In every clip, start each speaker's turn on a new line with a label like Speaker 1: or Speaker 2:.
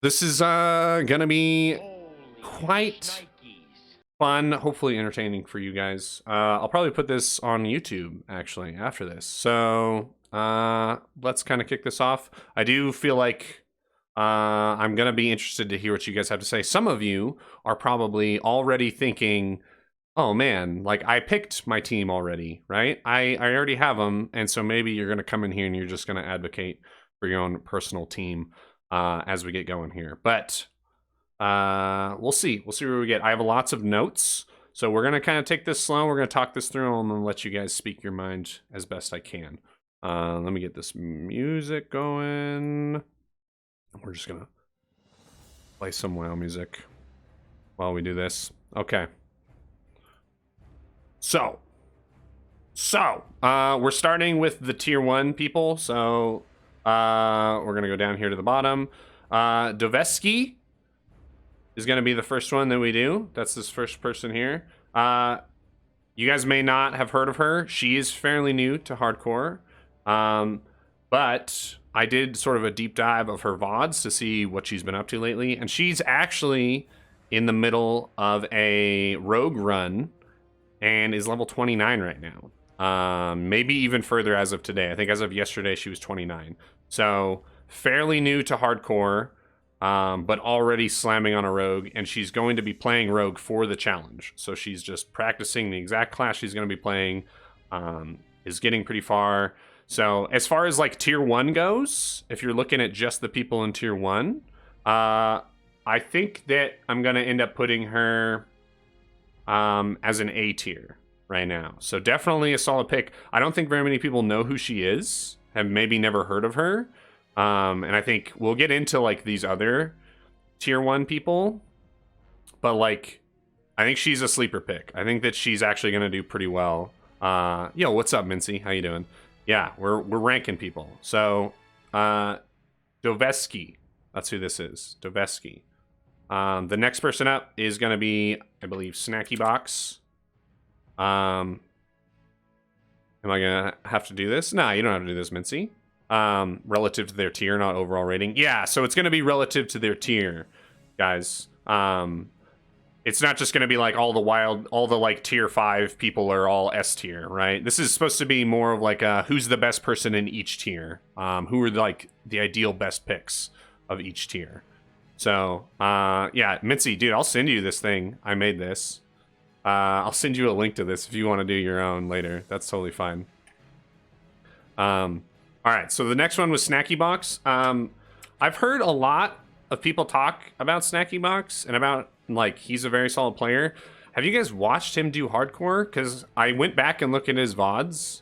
Speaker 1: This is gonna be quite fun, hopefully entertaining for you guys. I'll probably put this on YouTube actually after this. So let's kind of kick this off. I do feel like I'm gonna be interested to hear what you guys have to say. Some of you are probably already thinking, oh man, like I picked my team already, right? I already have them, and so maybe you're gonna come in here and you're just gonna advocate for your own personal team as we get going here. But we'll see. We'll see where we get. I have lots of notes, so we're gonna kind of take this slow. We're gonna talk this through, and then let you guys speak your mind as best I can. Let me get this music going. We're just gonna play some WoW music while we do this. Okay. So we're starting with the tier 1 people. So we're gonna go down here to the bottom. Doveski is gonna be the first one that we do. That's this first person here. You guys may not have heard of her. She is fairly new to hardcore, but I did sort of a deep dive of her VODs to see what she's been up to lately, and she's actually in the middle of a rogue run and is level 29 right now. Maybe even further as of today. I think as of yesterday she was 29. So fairly new to hardcore, but already slamming on a rogue, and she's going to be playing rogue for the challenge. So she's just practicing the exact class she's going to be playing, is getting pretty far. So as far as like tier 1 goes, if you're looking at just the people in tier 1, I think that I'm going to end up putting her as an A tier right now. So definitely a solid pick. I don't think very many people know who she is, have maybe never heard of her. And I think we'll get into like these other tier 1 people, but like I think she's a sleeper pick. I think that she's actually going to do pretty well. Yo, what's up, Mincy? How you doing? Yeah, we're ranking people. So Doveski, that's who this is. Doveski. The next person up is going to be, I believe, Snackybox. Am I going to have to do this? Nah, you don't have to do this, Mincy. Relative to their tier, not overall rating. Yeah, so it's going to be relative to their tier, guys. It's not just going to be like all the like tier 5 people are all S tier, right? This is supposed to be more of like who's the best person in each tier. Who are like the ideal best picks of each tier. So, yeah, Mincy, dude, I'll send you this thing. I made this. I'll send you a link to this if you want to do your own later. That's totally fine. All right, so the next one was Snackybox. I've heard a lot of people talk about Snackybox and about, like, he's a very solid player. Have you guys watched him do hardcore? Because I went back and looked at his VODs,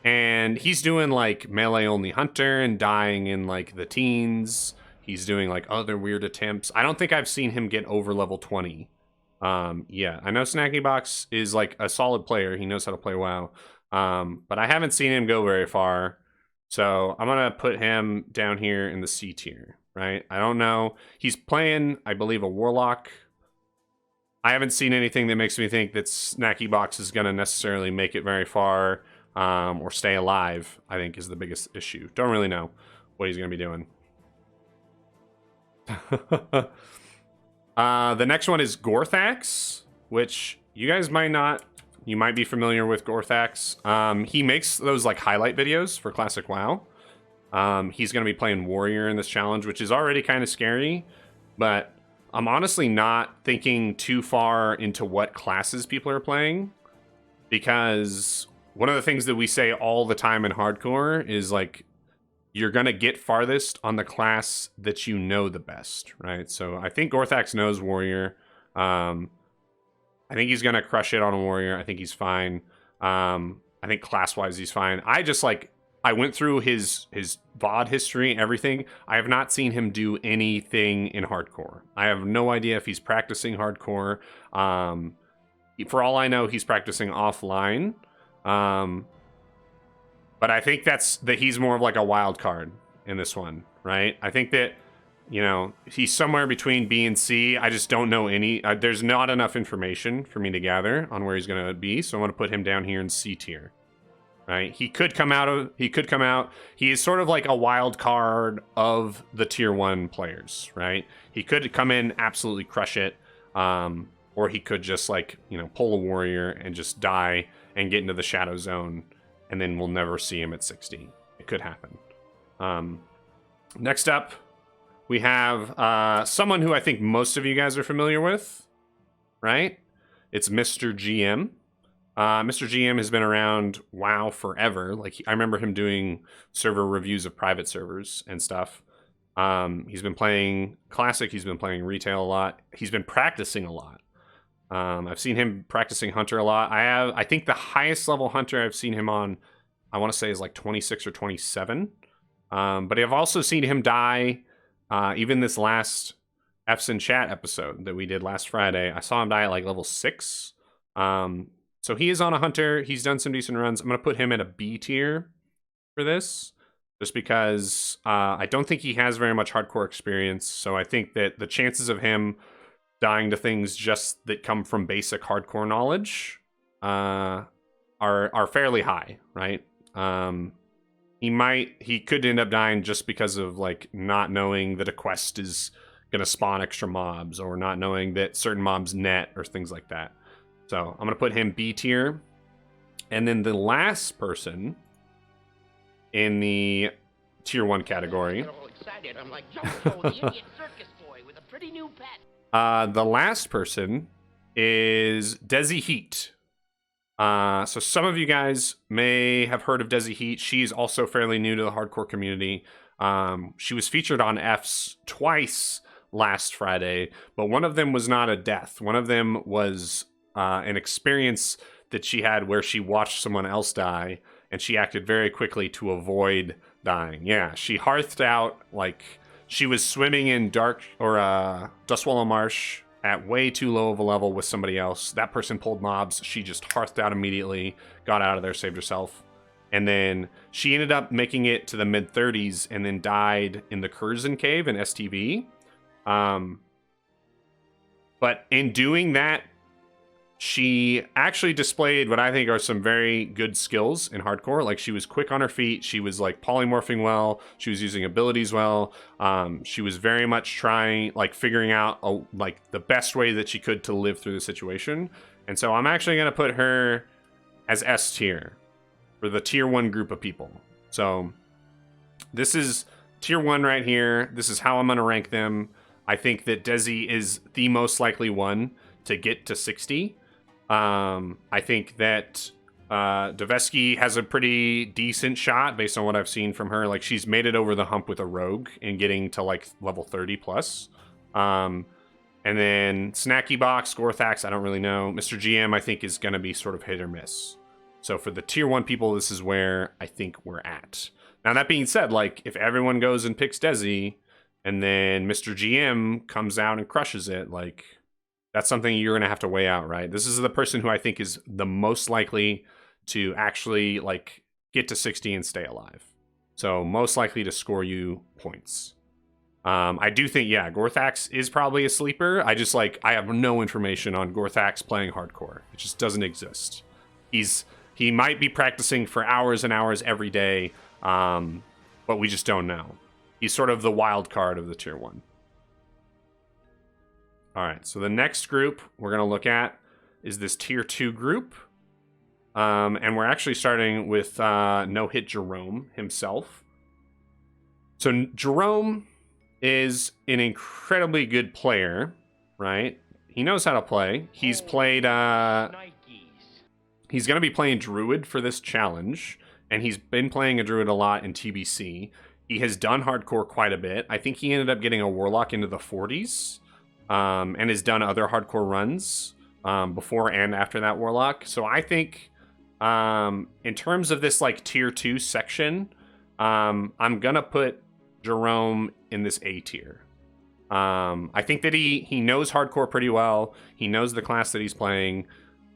Speaker 1: and he's doing, like, melee-only hunter and dying in, like, the teens. He's doing, like, other weird attempts. I don't think I've seen him get over level 20. Yeah, I know Snackybox is, like, a solid player. He knows how to play WoW. But I haven't seen him go very far. So I'm going to put him down here in the C tier, right? I don't know. He's playing, I believe, a Warlock. I haven't seen anything that makes me think that Snackybox is going to necessarily make it very far or stay alive, I think, is the biggest issue. Don't really know what he's going to be doing. The next one is Gorthax, which you guys might not... You might be familiar with Gorthax. He makes those like highlight videos for Classic WoW. He's going to be playing Warrior in this challenge, which is already kind of scary. But I'm honestly not thinking too far into what classes people are playing. Because one of the things that we say all the time in hardcore is like, you're going to get farthest on the class that you know the best, right? So I think Gorthax knows Warrior. I think he's going to crush it on a Warrior. I think he's fine. I think class-wise he's fine. I went through his VOD history, everything. I have not seen him do anything in hardcore. I have no idea if he's practicing hardcore. For all I know, he's practicing offline. But I think that he's more of like a wild card in this one, right? I think that, you know, he's somewhere between B and C. I just don't know any. There's not enough information for me to gather on where he's going to be, so I'm going to put him down here in C tier. right? He could come out. He is sort of like a wild card of the tier 1 players, right? He could come in, absolutely crush it, or he could just like, you know, pull a warrior and just die and get into the shadow zone, and then we'll never see him at 60. It could happen. Next up, we have someone who I think most of you guys are familiar with, right? It's Mr. GM. Mr. GM has been around WoW forever. Like, I remember him doing server reviews of private servers and stuff. He's been playing Classic. He's been playing Retail a lot. He's been practicing a lot. I've seen him practicing Hunter a lot. I think the highest level Hunter I've seen him on, I want to say, is like 26 or 27. But I've also seen him die, even this last F's in Chat episode that we did last Friday. I saw him die at like level 6. So he is on a Hunter. He's done some decent runs. I'm going to put him at a B tier for this, just because I don't think he has very much hardcore experience. So I think that the chances of him dying to things just that come from basic hardcore knowledge are fairly high, right? He could end up dying just because of like not knowing that a quest is going to spawn extra mobs, or not knowing that certain mobs net, or things like that. So I'm going to put him B tier. And then the last person in the tier 1 category. I'm like Jojo, the Indian circus boy with a pretty new pet. The last person is DesiHeat. So some of you guys may have heard of DesiHeat. She's also fairly new to the hardcore community. She was featured on F's twice last Friday, but one of them was not a death. One of them was an experience that she had where she watched someone else die, and she acted very quickly to avoid dying. Yeah, she hearthed out, like, she was swimming in Dustwallow Marsh at way too low of a level with somebody else. That person pulled mobs. She just hearthed out immediately, got out of there, saved herself. And then she ended up making it to the mid-30s and then died in the Curzon Cave in STV. But in doing that, she actually displayed what I think are some very good skills in hardcore. Like, she was quick on her feet. She was like polymorphing well. She was using abilities well. She was very much trying, like, figuring out like the best way that she could to live through the situation. And so I'm actually going to put her as S tier for the tier 1 group of people. So this is tier 1 right here. This is how I'm going to rank them. I think that Desi is the most likely one to get to 60. I think that Doveski has a pretty decent shot based on what I've seen from her. Like, she's made it over the hump with a rogue and getting to like level 30 plus. And then Snackybox, Gorthax, I don't really know. Mr. GM, I think, is going to be sort of hit or miss. So for the tier 1 people, this is where I think we're at. Now, that being said, like, if everyone goes and picks Desi, and then Mr. GM comes out and crushes it, like, that's something you're going to have to weigh out, right? This is the person who I think is the most likely to actually, like, get to 60 and stay alive. So most likely to score you points. I do think, yeah, Gorthax is probably a sleeper. I have no information on Gorthax playing hardcore. It just doesn't exist. He might be practicing for hours and hours every day, but we just don't know. He's sort of the wild card of the tier 1. All right, so the next group we're going to look at is this tier 2 group. And we're actually starting with no-hit Jerome himself. So Jerome is an incredibly good player, right? He knows how to play. He's played... he's going to be playing Druid for this challenge, and he's been playing a Druid a lot in TBC. He has done hardcore quite a bit. I think he ended up getting a Warlock into the 40s. And has done other hardcore runs before and after that Warlock. So I think in terms of this like tier 2 section, I'm gonna put Jerome in this A tier. I think that he knows hardcore pretty well. He knows the class that he's playing,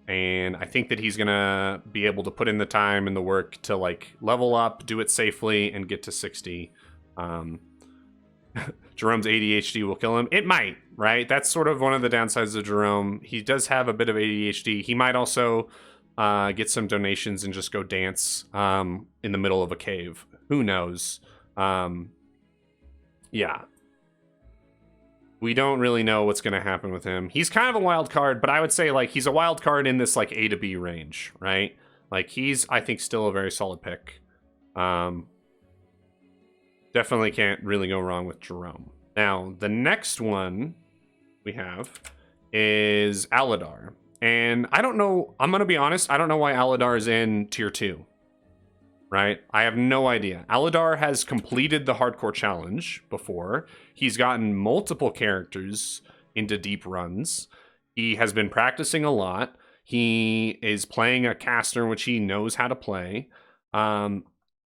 Speaker 1: and I think that he's gonna be able to put in the time and the work to like level up, do it safely, and get to 60. Jerome's ADHD will kill him. It might, right? That's sort of one of the downsides of Jerome. He does have a bit of ADHD. He might also get some donations and just go dance in the middle of a cave. Who knows? Yeah. We don't really know what's going to happen with him. He's kind of a wild card, but I would say like he's a wild card in this like A to B range, right? Like he's, I think, still a very solid pick. Definitely can't really go wrong with Jerome. Now, the next one we have is Alidar. And I don't know, I'm going to be honest, I don't know why Alidar is in tier 2. Right? I have no idea. Alidar has completed the hardcore challenge before. He's gotten multiple characters into deep runs. He has been practicing a lot. He is playing a caster, which he knows how to play. I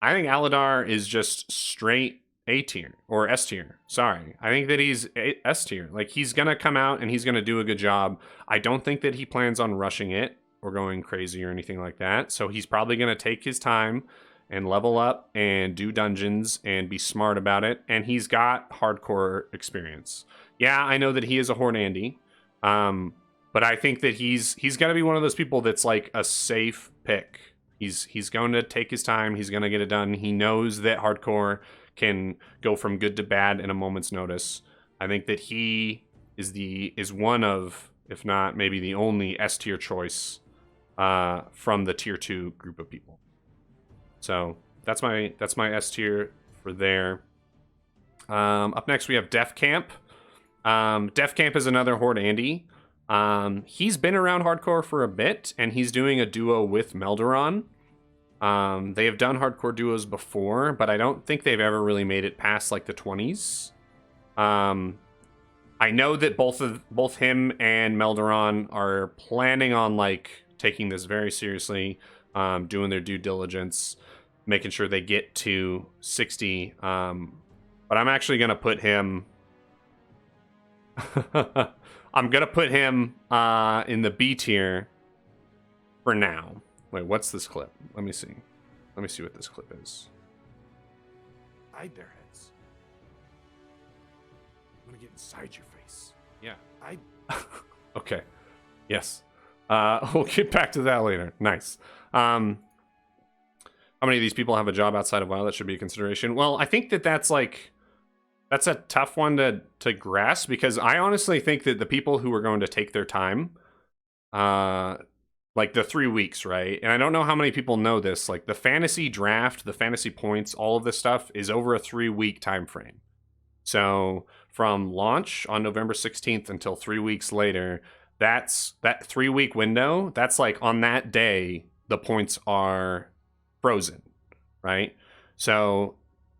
Speaker 1: think Alidar is just straight A tier or S tier. Sorry. I think that he's S tier. Like he's going to come out and he's going to do a good job. I don't think that he plans on rushing it or going crazy or anything like that. So he's probably going to take his time and level up and do dungeons and be smart about it. And he's got hardcore experience. Yeah, I know that he is a Horde Andy. But I think that he's got to be one of those people that's like a safe pick. He's going to take his time. He's going to get it done. He knows that hardcore can go from good to bad in a moment's notice. I think that he is one of, if not maybe the only S tier choice from the tier 2 group of people. So that's my S tier for there. Up next we have Def Camp. Def Camp is another Horde Andy. He's been around hardcore for a bit, and he's doing a duo with Melderon. They have done hardcore duos before, but I don't think they've ever really made it past like the 20s. I know that both him and Melderon are planning on like taking this very seriously, doing their due diligence, making sure they get to 60. But I'm actually gonna put him. I'm gonna put him in the B tier for now. Wait, what's this clip? Let me see. Let me see what this clip is.
Speaker 2: Hide their heads. I'm gonna get inside your face.
Speaker 1: Yeah.
Speaker 2: I.
Speaker 1: Okay. Yes. We'll get back to that later. Nice. How many of these people have a job outside of WoW? That should be a consideration. Well, I think that that's a tough one to grasp, because I honestly think that the people who are going to take their time, like the 3 weeks, right? And I don't know how many people know this, like the fantasy draft, the fantasy points, all of this stuff is over a 3-week time frame. So from launch on November 16th until 3 weeks later, that's that 3-week window. That's like on that day, the points are frozen, right? So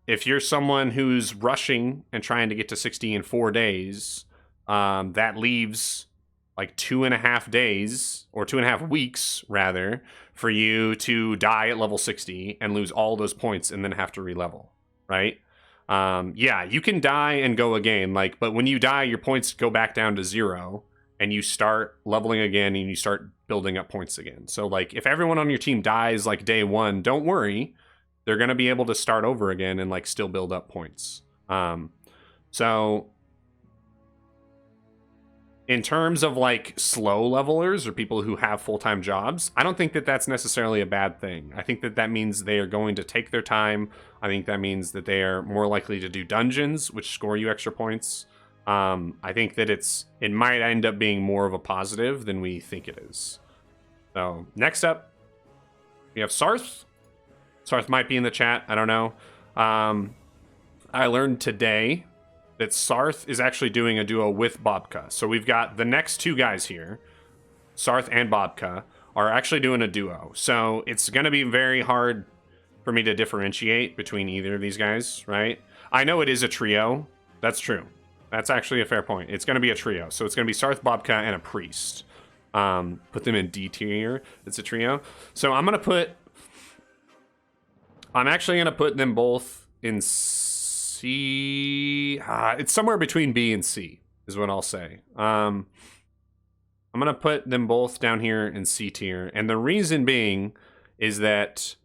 Speaker 1: if you're someone who's rushing and trying to get to 60 in 4 days, that leaves like 2.5 days, or 2.5 weeks rather, for you to die at level 60 and lose all those points and then have to re-level, right? Yeah, you can die and go again, like, but when you die, your points go back down to 0 and you start leveling again and you start building up points again. So like if everyone on your team dies like day 1, don't worry. They're going to be able to start over again and like still build up points. So in terms of like slow levelers or people who have full-time jobs, I don't think that that's necessarily a bad thing. I think that that means they are going to take their time. I think that means that they are more likely to do dungeons, which score you extra points. I think that it might end up being more of a positive than we think it is. So next up, we have Sarth. Sarth might be in the chat. I don't know. I learned today that Sarth is actually doing a duo with Bobka. So we've got the next 2 guys here, Sarth and Bobka, are actually doing a duo. So it's going to be very hard for me to differentiate between either of these guys, right? I know it is a trio. That's true. That's actually a fair point. It's going to be a trio. So it's going to be Sarth, Bobka, and a priest. Put them in D tier. It's a trio. So I'm actually going to put them both in C. It's somewhere between B and C is what I'll say. I'm going to put them both down here in C tier. And the reason being is that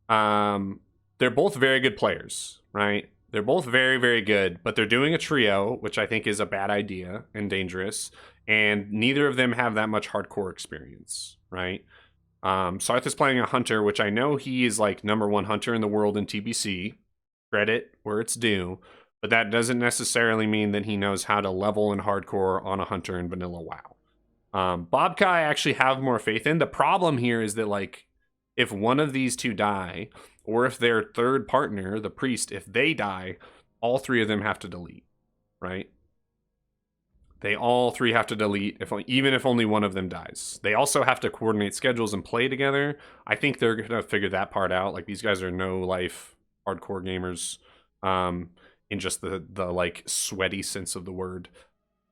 Speaker 1: they're both very good players, right? They're both very, very good, but they're doing a trio, which I think is a bad idea and dangerous. And neither of them have that much hardcore experience, right? Sarth is playing a hunter, which I know he is like #1 hunter in the world in TBC. Credit where it's due. But that doesn't necessarily mean that he knows how to level in hardcore on a hunter in vanilla WoW. Bobka I actually have more faith in. The problem here is that, like, if one of these two die, or if their third partner, the priest, if they die, all three of them have to delete, right? They all three have to delete, even if only one of them dies. They also have to coordinate schedules and play together. I think they're going to figure that part out. Like, these guys are no-life hardcore gamers, in just the like sweaty sense of the word.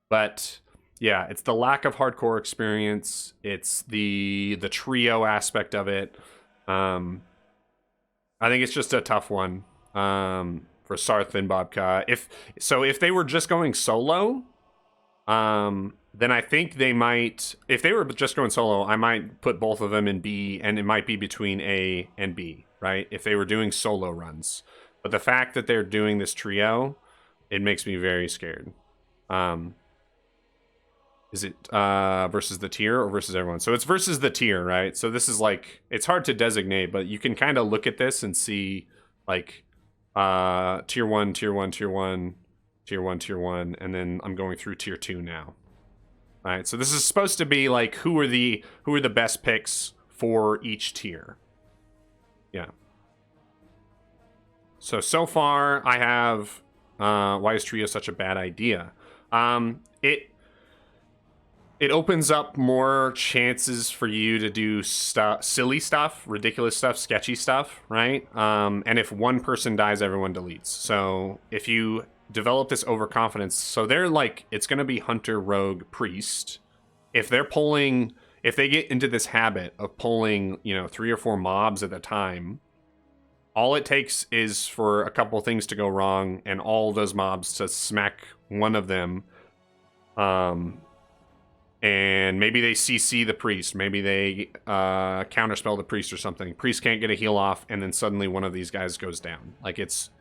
Speaker 1: But yeah, it's the lack of hardcore experience. It's the trio aspect of it. I think it's just a tough one for Sarth and Bobka. If they were just going solo, then I think they might. If they were just going solo, I might put both of them in B, and it might be between A and B, right? If they were doing solo runs. But the fact that they're doing this trio, it makes me very scared. Is it versus the tier or versus everyone? So it's versus the tier, right? So this is like, it's hard to designate, but you can kind of look at this and see like tier 1, tier 1, tier 1, tier 1, tier 1, and then I'm going through tier 2 now. All right, so this is supposed to be like who are the best picks for each tier. Yeah. So far, I have why is trio such a bad idea? It opens up more chances for you to do silly stuff, ridiculous stuff, sketchy stuff, right? And if one person dies, everyone deletes. So if you develop this overconfidence, so they're like, it's going to be hunter, rogue, priest. If they get into this habit of pulling, 3 or 4 mobs at a time, all it takes is for a couple things to go wrong and all those mobs to smack one of them. And maybe they CC the priest. Maybe they counterspell the priest or something. Priest can't get a heal off, and then suddenly one of these guys goes down. Like, it's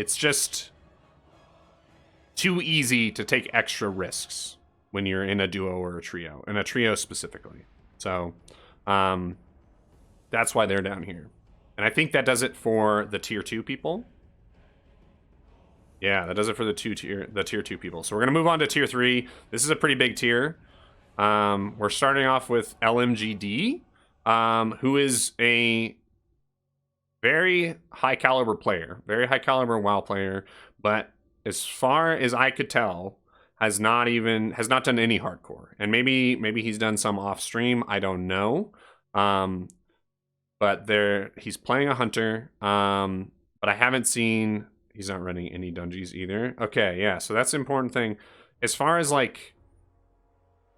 Speaker 1: just too easy to take extra risks when you're in a duo or a trio. In a trio specifically. So, that's why they're down here. And I think that does it for the tier 2 people. Yeah, that does it for the tier 2 people. So we're gonna move on to tier 3. This is a pretty big tier. We're starting off with LMGD, who is a very high caliber player, very high caliber WoW player, but as far as I could tell, has not done any hardcore. And maybe he's done some off stream. I don't know. But he's playing a hunter, but I haven't seen, he's not running any dungeons either. Okay, yeah, so that's the important thing. As far as like,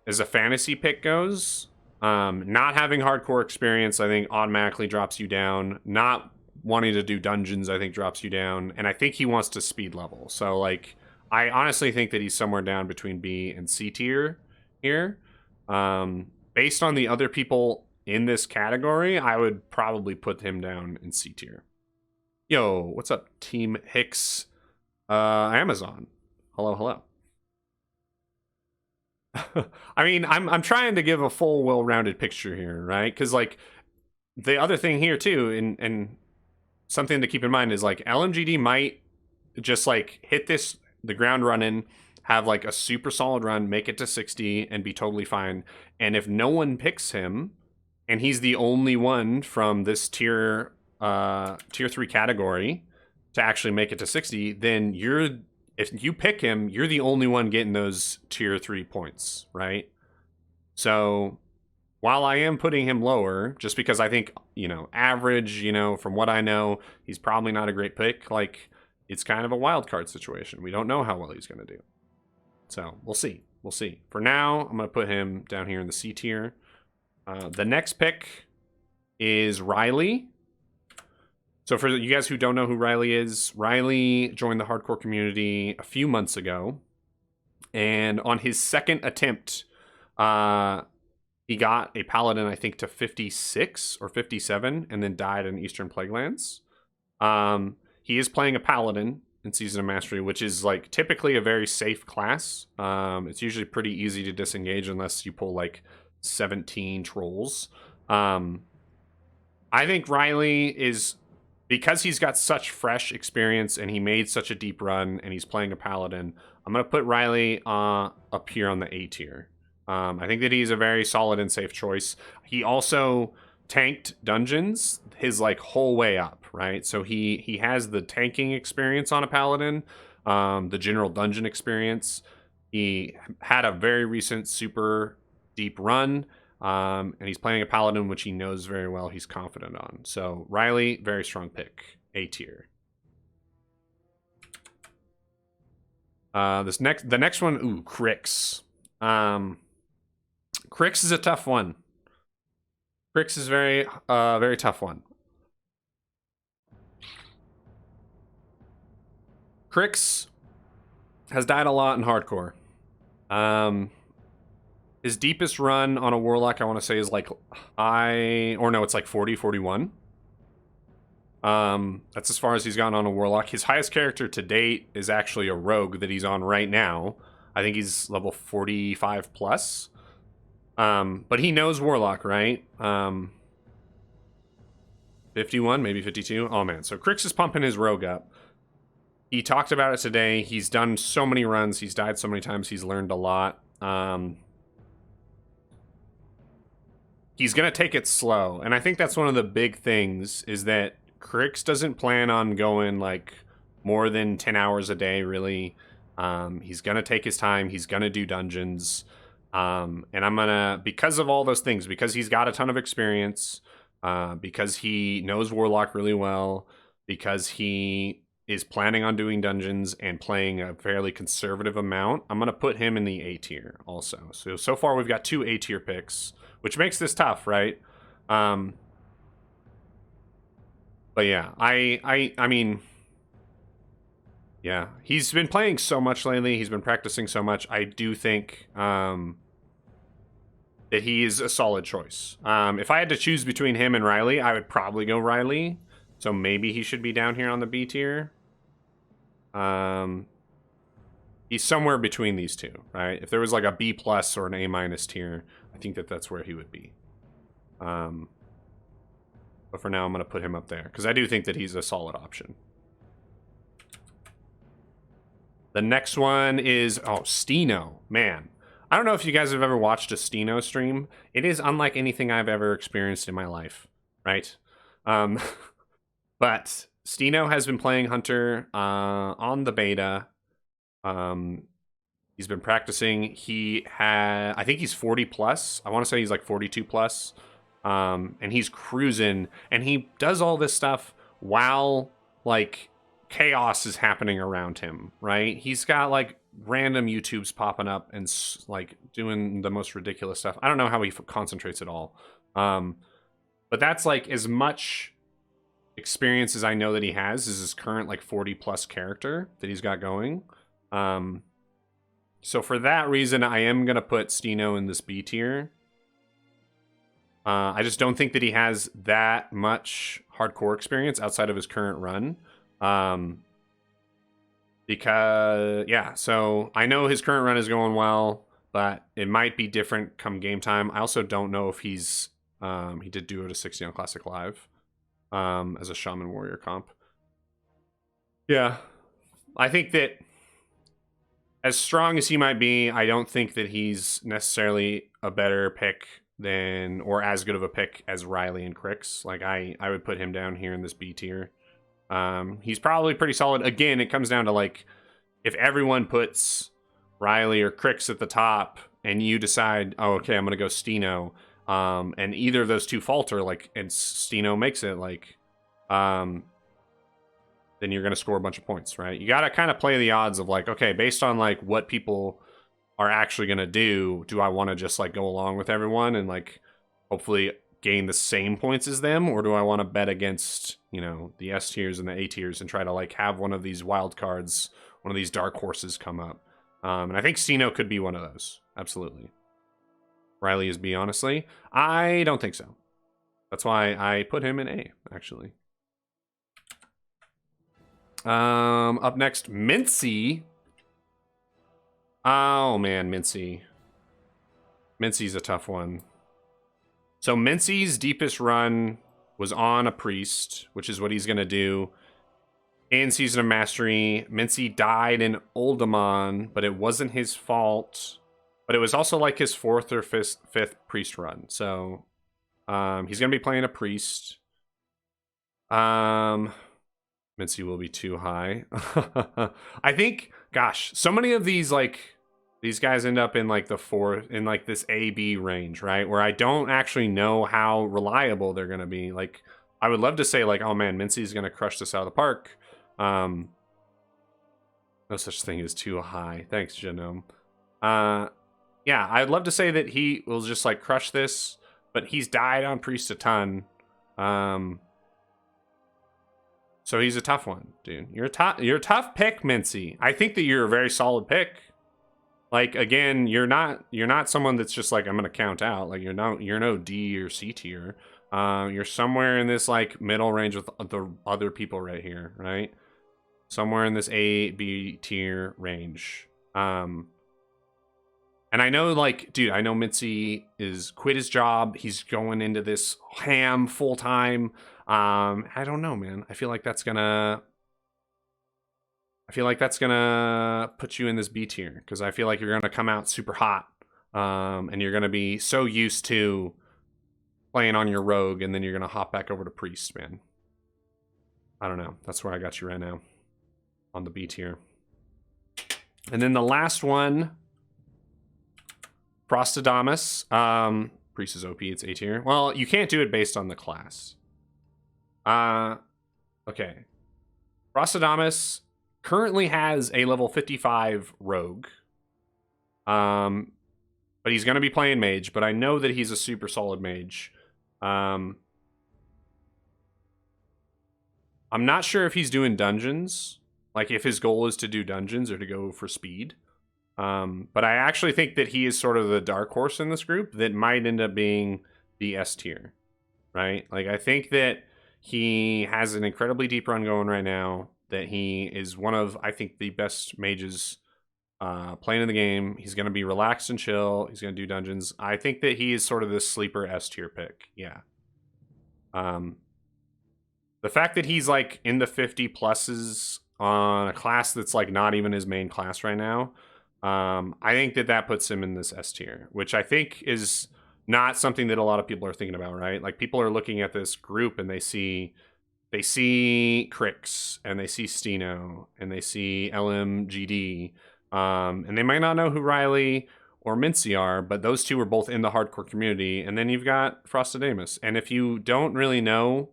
Speaker 1: as a fantasy pick goes, not having hardcore experience, I think automatically drops you down. Not wanting to do dungeons, I think drops you down. And I think he wants to speed level. So like, I honestly think that he's somewhere down between B and C tier here. Based on the other people in this category, I would probably put him down in C tier. Yo, what's up, Team Hicks? Amazon. Hello. I mean, I'm trying to give a full, well-rounded picture here, right? Because like the other thing here too, and something to keep in mind is like LMGD might just like hit the ground running, have like a super solid run, make it to 60, and be totally fine. And if no one picks him, and he's the only one from this tier 3 category to actually make it to 60, then if you pick him, you're the only one getting those tier 3 points, right? So while I am putting him lower, just because I think, average, from what I know, he's probably not a great pick. Like, it's kind of a wild card situation. We don't know how well he's going to do. So we'll see. For now, I'm going to put him down here in the C tier. The next pick is Riley. So for you guys who don't know who Riley is, Riley joined the hardcore community a few months ago. And on his second attempt, he got a paladin, I think, to 56 or 57, and then died in Eastern Plaguelands. He is playing a paladin in Season of Mastery, which is like typically a very safe class. It's usually pretty easy to disengage unless you pull like 17 trolls. I think Riley is, because he's got such fresh experience and he made such a deep run and he's playing a paladin, I'm going to put Riley up here on the A tier. I think that he's a very solid and safe choice. He also tanked dungeons his like whole way up, right? So he has the tanking experience on a paladin, the general dungeon experience. He had a very recent super deep run, and he's playing a paladin, which he knows very well, he's confident on. So Riley, very strong pick, A tier. The next one, ooh, Krix. Krix is a tough one. Krix is very tough one. Krix has died a lot in hardcore. His deepest run on a warlock, I want to say, is like it's like 40, 41. That's as far as he's gotten on a warlock. His highest character to date is actually a rogue that he's on right now. I think he's level 45 plus. But he knows warlock, right? 51, maybe 52. Oh man, so Krix is pumping his rogue up. He talked about it today. He's done so many runs. He's died so many times. He's learned a lot. He's going to take it slow. And I think that's one of the big things is that Krix doesn't plan on going like more than 10 hours a day, really. He's going to take his time. He's going to do dungeons. And I'm going to, because of all those things, because he's got a ton of experience, because he knows warlock really well, because he is planning on doing dungeons and playing a fairly conservative amount, I'm going to put him in the A tier also. So far we've got 2 A tier picks, which makes this tough, right? But yeah, I mean, yeah, he's been playing so much lately. He's been practicing so much. I do think that he is a solid choice. If I had to choose between him and Riley, I would probably go Riley. So maybe he should be down here on the B tier. He's somewhere between these two, right? If there was like a B plus or an A minus tier, I think that that's where he would be. But for now, I'm going to put him up there because I do think that he's a solid option. The next one is, Steveno. Man, I don't know if you guys have ever watched a Steveno stream. It is unlike anything I've ever experienced in my life, right? But Steveno has been playing Hunter on the beta. He's been practicing. I think he's 40 plus. I want to say he's like 42 plus. And he's cruising. And he does all this stuff while like chaos is happening around him, right? He's got like random YouTubes popping up and like doing the most ridiculous stuff. I don't know how he concentrates at all. But that's like as much experience as I know that he has is his current like 40 plus character that he's got going. So for that reason, I am going to put Steveno in this B tier. I just don't think that he has that much hardcore experience outside of his current run. Because, yeah, so I know his current run is going well, but it might be different come game time. I also don't know if he's, he did do it a 60 on Classic Live as a Shaman Warrior comp. Yeah, I think that as strong as he might be, I don't think that he's necessarily a better pick than, or as good of a pick as Riley and Krix. Like, I would put him down here in this B tier. He's probably pretty solid. Again, it comes down to, like, if everyone puts Riley or Krix at the top, and you decide, oh, okay, I'm going to go Steveno, and either of those two falter, like, and Steveno makes it, like, then you're going to score a bunch of points, right? You got to kind of play the odds of like, okay, based on like what people are actually going to do I want to just like go along with everyone and like hopefully gain the same points as them? Or do I want to bet against, you know, the S tiers and the A tiers and try to like have one of these wild cards, one of these dark horses come up? And I think Steveno could be one of those. Absolutely. Riley is B, honestly. I don't think so. That's why I put him in A, actually. Up next, Mincy. Oh man, Mincy. Mincy's a tough one. So Mincy's deepest run was on a priest, which is what he's going to do in Season of Mastery. Mincy died in Oldemon, but it wasn't his fault. But it was also like his 4th or 5th priest run. So he's going to be playing a priest. Mincy will be too high. I think, gosh, so many of these, like, these guys end up in, like, the 4th, in, like, this A-B range, right? Where I don't actually know how reliable they're going to be. Like, I would love to say, like, oh, man, Mincy's going to crush this out of the park. No such thing as too high. Thanks, Jerome. Yeah, I'd love to say that he will just, like, crush this, but he's died on priest a ton. So he's a tough one, dude. You're a tough pick, Mincy. I think that you're a very solid pick. Like, again, you're not someone that's just like, I'm gonna count out. Like, you're no D or C tier. You're somewhere in this, like, middle range with the other people right here, right? Somewhere in this A, B tier range. And I know, like, dude, I know Mincy is quit his job. He's going into this ham full time. I don't know, man. I feel like that's gonna put you in this B tier, because I feel like you're gonna come out super hot, and you're gonna be so used to playing on your rogue, and then you're gonna hop back over to priest, man. I don't know. That's where I got you right now, on the B tier. And then the last one, Frostadamus. Priest is OP. It's A tier. Well, you can't do it based on the class. Okay. Frostadamus currently has a level 55 rogue. But he's going to be playing mage, but I know that he's a super solid mage. I'm not sure if he's doing dungeons, like if his goal is to do dungeons or to go for speed. But I actually think that he is sort of the dark horse in this group that might end up being the S tier, right? Like, I think that he has an incredibly deep run going right now, that he is one of, I think, the best mages playing in the game. He's going to be relaxed and chill. He's going to do dungeons. I think that he is sort of this sleeper S tier pick. Yeah. The fact that he's, like, in the 50 pluses on a class that's, like, not even his main class right now, I think that puts him in this S tier, which I think is not something that a lot of people are thinking about, right? Like, people are looking at this group and they see Krix and they see Steveno and they see LMGD, and they might not know who Riley or Mincy are, but those two are both in the hardcore community. And then you've got Frostadamus, and if you don't really know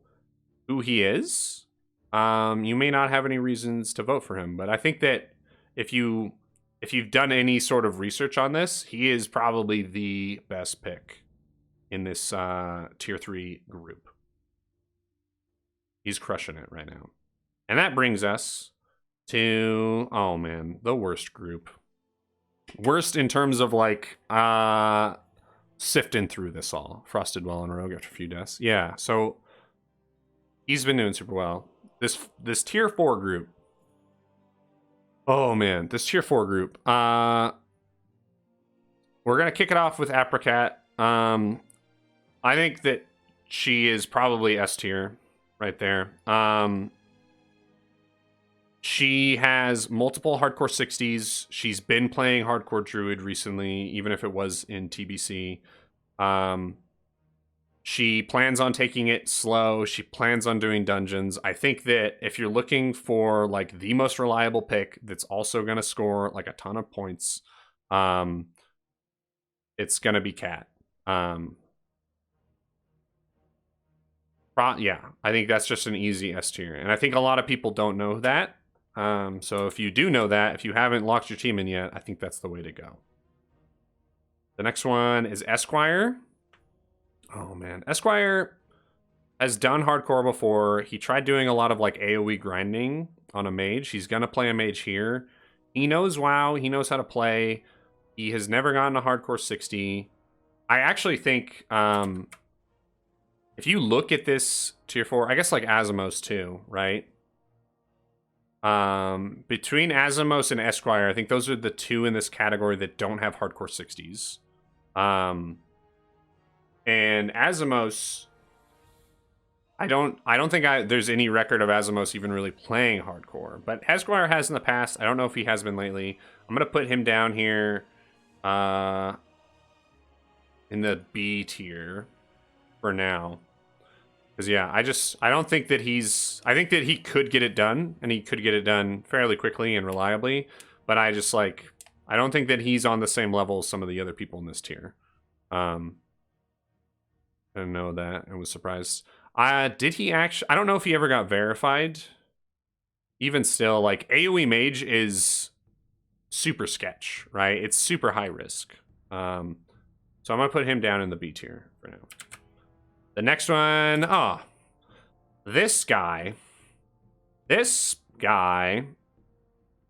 Speaker 1: who he is, you may not have any reasons to vote for him. But I think that if you've done any sort of research on this, he is probably the best pick in this tier 3 group. He's crushing it right now. And that brings us to, oh man, the worst group. Worst in terms of, like, sifting through this all. Frosted Well and Rogue after a few deaths. Yeah, so he's been doing super well. This tier 4 group. Oh man, this tier 4 group. We're gonna kick it off with Apricot. I think that she is probably S tier right there. She has multiple hardcore 60s. She's been playing hardcore Druid recently, even if it was in TBC. She plans on taking it slow. She plans on doing dungeons. I think that if you're looking for, like, the most reliable pick that's also going to score, like, a ton of points, it's going to be Cat. Yeah, I think that's just an easy S tier. And I think a lot of people don't know that. So if you do know that, if you haven't locked your team in yet, I think that's the way to go. The next one is Esquire. Oh man, Esquire has done hardcore before. He tried doing a lot of, like, AoE grinding on a mage. He's gonna play a mage here. He knows WoW. He knows how to play. He has never gotten a hardcore 60. I actually think if you look at this tier 4, I guess, like, Azimos too, right? Between Azimos and Esquire, I think those are the two in this category that don't have hardcore 60s. And Azimos, I don't think there's any record of Azimos even really playing hardcore, but Esquire has in the past. I don't know if he has been lately. I'm gonna put him down here in the B tier for now. Because yeah, I don't think that I think that he could get it done, and he could get it done fairly quickly and reliably, but I don't think that he's on the same level as some of the other people in this tier. I didn't know that. I was surprised. Did he actually? I don't know if he ever got verified. Even still, like, AoE Mage is super sketch, right? It's super high risk. So I'm gonna put him down in the B tier for now. The next one, this guy,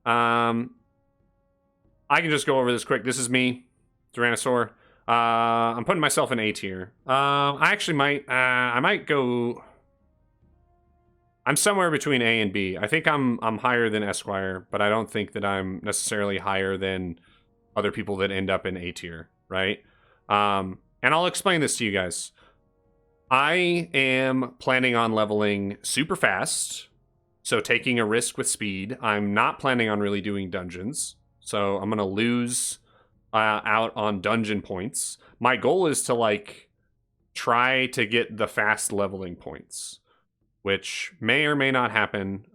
Speaker 1: I can just go over this quick. This is me, Duranasaur. I'm putting myself in A tier. I actually I might go, I'm somewhere between A and B. I think I'm higher than Esquire, but I don't think that I'm necessarily higher than other people that end up in A tier, right? And I'll explain this to you guys. I am planning on leveling super fast, so taking a risk with speed. I'm not planning on really doing dungeons, so I'm going to lose out on dungeon points. My goal is to, like, try to get the fast leveling points, which may or may not happen.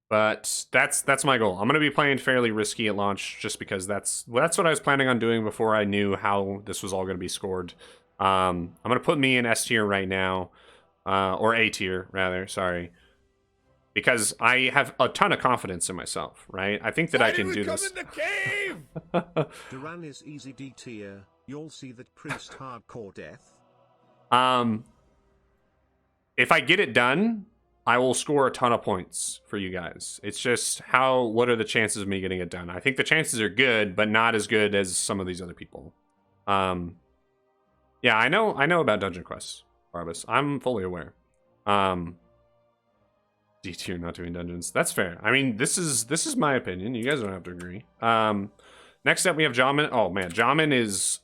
Speaker 1: But that's my goal. I'm going to be playing fairly risky at launch just because that's what I was planning on doing before I knew how this was all going to be scored. I'm going to put me in S tier right now, or A tier rather, sorry. Because I have a ton of confidence in myself, right? I think that I can do this.
Speaker 2: Why did we come in the cave?
Speaker 3: Duran is easy D tier. You'll see that priest hardcore death.
Speaker 1: If I get it done, I will score a ton of points for you guys. It's just what are the chances of me getting it done? I think the chances are good, but not as good as some of these other people. Yeah, I know about dungeon quests, Barbas. I'm fully aware. D tier not doing dungeons. That's fair. I mean, this is my opinion. You guys don't have to agree. Next up we have Jamin. Oh man, Jamin is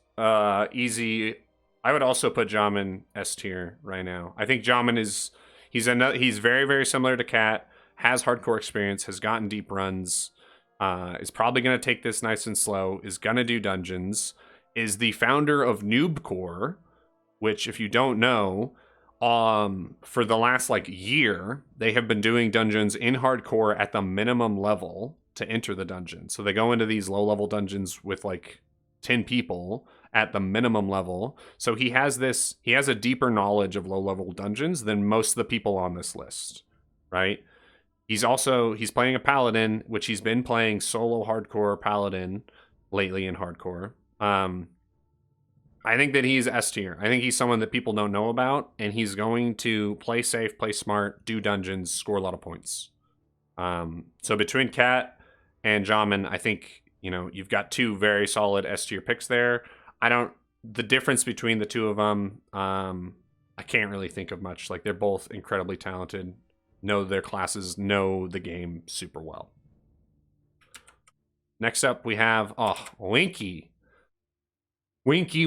Speaker 1: easy. I would also put Jamin S tier right now. I think Jamin is he's very, very similar to Cat, has hardcore experience, has gotten deep runs, is probably gonna take this nice and slow, is gonna do dungeons, is the founder of Noobcore, which if you don't know, for the last like year, they have been doing dungeons in hardcore at the minimum level to enter the dungeon. So they go into these low level dungeons with like 10 people at the minimum level. So he has a deeper knowledge of low level dungeons than most of the people on this list, right? He's playing a paladin, which he's been playing solo hardcore paladin lately in hardcore. I think that he's S tier. I think he's someone that people don't know about, and he's going to play safe, play smart, do dungeons, score a lot of points. So between Cat and Jamin, I think, you've got two very solid S tier picks there. The difference between the two of them, I can't really think of much. Like, they're both incredibly talented, know their classes, know the game super well. Next up, we have, Winky. Winky.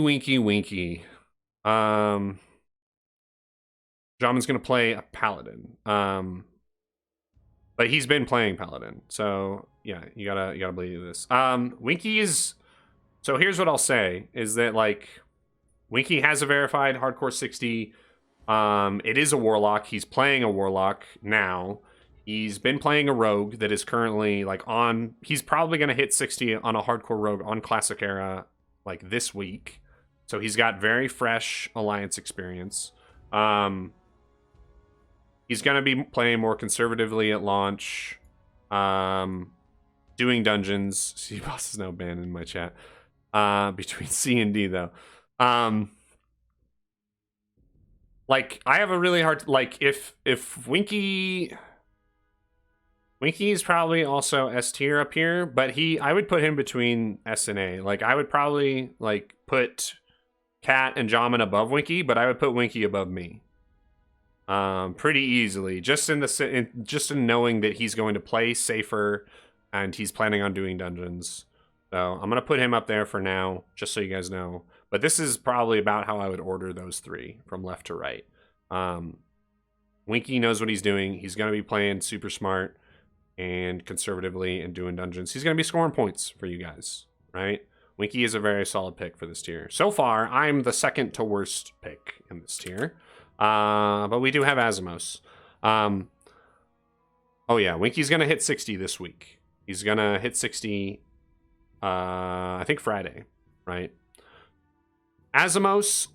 Speaker 1: Jamin's gonna play a paladin. But he's been playing paladin, so yeah, you gotta believe this. Winky is. So here's what I'll say is that, like, Winky has a verified hardcore 60. It is a warlock. He's playing a warlock now. He's been playing a rogue that is currently like he's probably gonna hit 60 on a hardcore rogue on classic era like this week. So he's got very fresh alliance experience. He's gonna be playing more conservatively at launch. Doing dungeons. C boss is now banned in my chat. Between C and D though. Like, I have a really hard, like, if Winky is probably also S tier up here, but I would put him between S and A. Like, I would probably, like, put Cat and Jamin above Winky, but I would put Winky above me. Pretty easily, just in knowing that he's going to play safer and he's planning on doing dungeons. So I'm gonna put him up there for now, just so you guys know. But this is probably about how I would order those 3 from left to right. Winky knows what he's doing. He's going to be playing super smart and conservatively and doing dungeons. He's going to be scoring points for you guys, right? Winky is a very solid pick for this tier. So far, I'm the second to worst pick in this tier. But we do have Asmos. Oh yeah, Winky's going to hit 60 this week. He's going to hit 60, I think Friday, right? Asmos,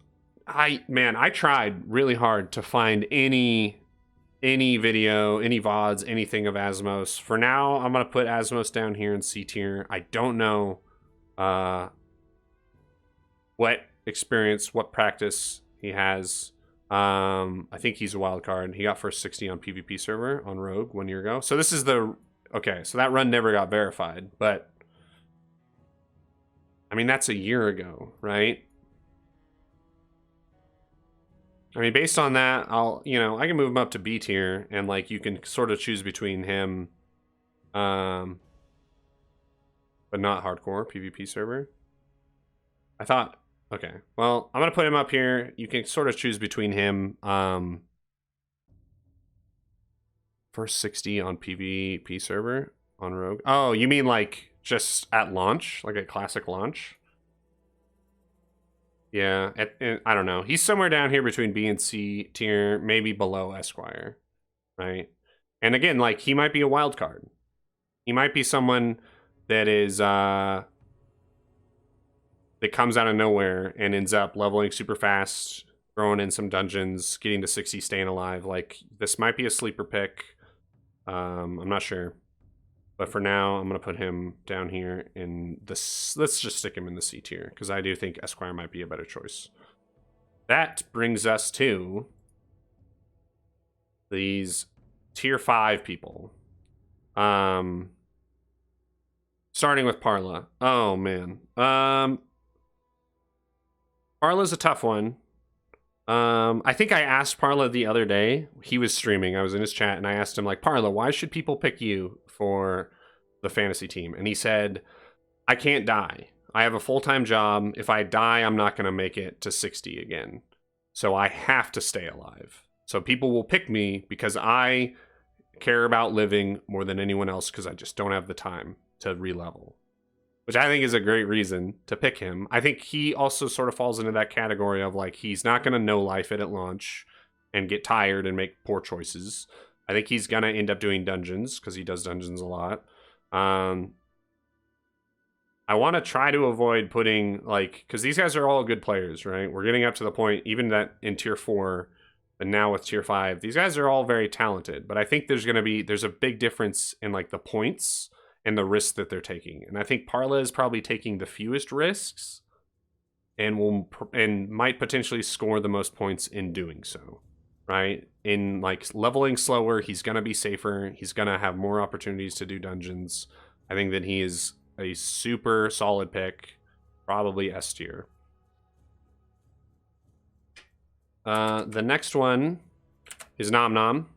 Speaker 1: I tried really hard to find any video, any VODs, anything of Asmos. For now, I'm going to put Asmos down here in C tier. I don't know what experience, what practice he has. I think he's a wild card. He got first 60 on PvP server on Rogue 1 year ago. So this is the... Okay, so that run never got verified, but... I mean, that's a year ago, right? I mean, based on that, I can move him up to B tier, and, like, you can sort of choose between him, but not hardcore PvP server. I thought... Okay, well, I'm going to put him up here. You can sort of choose between him. First 60 on PvP server on Rogue. Oh, you mean like just at launch? Like a classic launch? Yeah, I don't know. He's somewhere down here between B and C tier, maybe below Esquire, right? And again, like, he might be a wild card. He might be someone that is... that comes out of nowhere and ends up leveling super fast, throwing in some dungeons, getting to 60, staying alive. Like, this might be a sleeper pick. I'm not sure. But for now, I'm going to put him down here in this. Let's just stick him in the C tier, because I do think Esquire might be a better choice. That brings us to these tier 5 people. Starting with Parla. Oh, man. Parla's a tough one. I think I asked Parla the other day. He was streaming. I was in his chat, and I asked him, like, Parla, why should people pick you for the fantasy team? And he said, I can't die. I have a full-time job. If I die, I'm not going to make it to 60 again. So I have to stay alive. So people will pick me because I care about living more than anyone else, because I just don't have the time to re-level. Which I think is a great reason to pick him. I think he also sort of falls into that category of, like, he's not going to know life it at launch and get tired and make poor choices. I think he's going to end up doing dungeons, because he does dungeons a lot. I want to try to avoid putting, like, because these guys are all good players, right? We're getting up to the point, even that in tier 4, and now with tier 5, these guys are all very talented. But I think there's a big difference in, like, the points and the risks that they're taking. And I think Parla is probably taking the fewest risks and might potentially score the most points in doing so, right? In, like, leveling slower, he's going to be safer. He's going to have more opportunities to do dungeons. I think that he is a super solid pick, probably S tier. The next one is Nom Nom.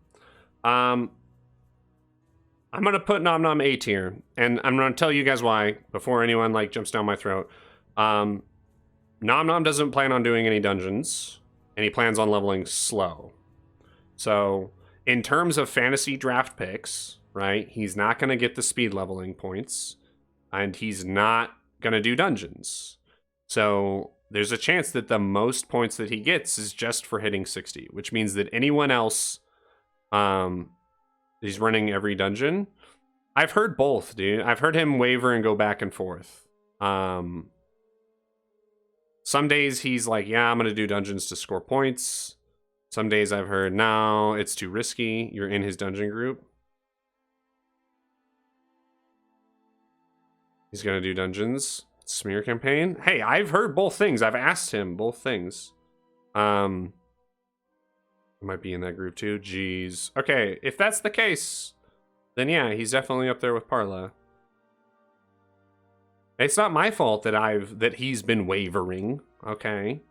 Speaker 1: I'm going to put Nom Nom A tier, and I'm going to tell you guys why before anyone, like, jumps down my throat. Nom Nom doesn't plan on doing any dungeons, and he plans on leveling slow. So, in terms of fantasy draft picks, right, he's not going to get the speed leveling points, and he's not going to do dungeons. So, there's a chance that the most points that he gets is just for hitting 60, which means that anyone else... he's running every dungeon. I've heard both, dude. I've heard him waver and go back and forth. Some days he's like, yeah, I'm going to do dungeons to score points. Some days I've heard, no, it's too risky. You're in his dungeon group. He's going to do dungeons. Smear campaign. Hey, I've heard both things. I've asked him both things. Might be in that group too. Jeez. Okay, if that's the case, then yeah, he's definitely up there with Parla. It's not my fault that he's been wavering. Okay.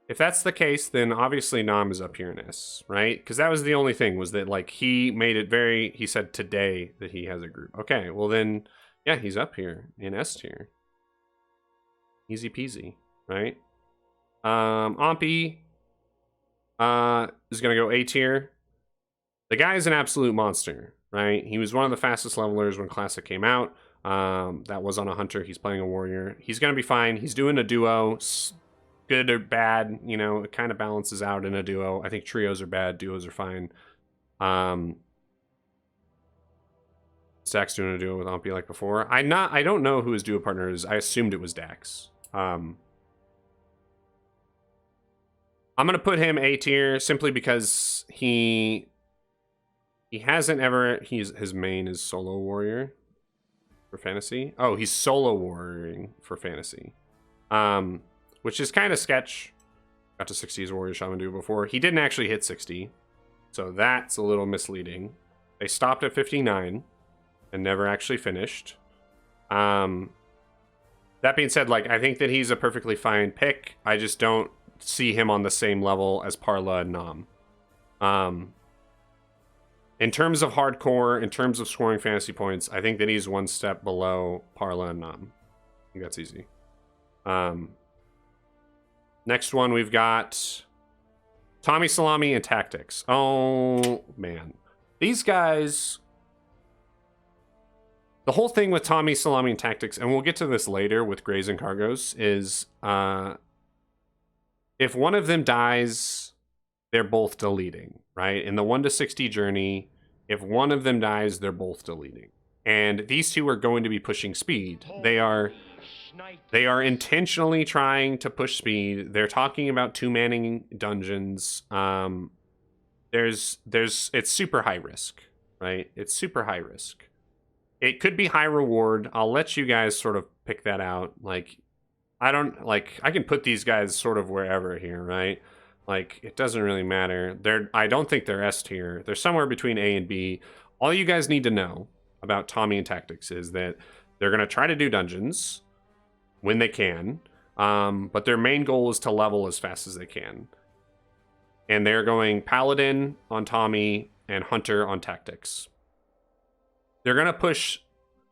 Speaker 1: If that's the case, then obviously Nom is up here in S, right? Because that was the only thing, was that, like, he made it he said today that he has a group. Okay, well then, yeah, he's up here in S tier. Easy peasy. right? Ompy is going to go A tier. The guy is an absolute monster, right? He was one of the fastest levelers when Classic came out. That was on a hunter. He's playing a warrior. He's going to be fine. He's doing a duo. Good or bad, you know, it kind of balances out in a duo. I think trios are bad. Duos are fine. Zach's doing a duo with Ompy like before. I don't know who his duo partner is. I assumed it was Dax. I'm gonna put him A tier simply because he hasn't ever. His main is solo warrior for fantasy. Oh, he's solo warrioring for fantasy, which is kind of sketch. Got to 60 as a warrior shaman duo before. He didn't actually hit 60, so that's a little misleading. They stopped at 59. And never actually finished. That being said, like, I think that he's a perfectly fine pick. I just don't see him on the same level as Parla and Nom. In terms of hardcore, in terms of scoring fantasy points, I think that he's one step below Parla and Nom. I think that's easy. Next one, we've got Tommy Salami and Tactics. Oh, man. These guys... The whole thing with Tommy, Salami, and Tactics, and we'll get to this later with Grays and Cargos, is if one of them dies, they're both deleting, right? In the 1 to 60 journey, if one of them dies, they're both deleting. And these two are going to be pushing speed. They are intentionally trying to push speed. They're talking about 2-manning dungeons. It's super high risk, right? It's super high risk. It could be high reward. I'll let you guys sort of pick that out. Like, I can put these guys sort of wherever here, right? Like, it doesn't really matter. I don't think they're S tier. They're somewhere between A and B. All you guys need to know about Tommy and Tactics is that they're going to try to do dungeons when they can, but their main goal is to level as fast as they can. And they're going Paladin on Tommy and Hunter on Tactics. They're going to push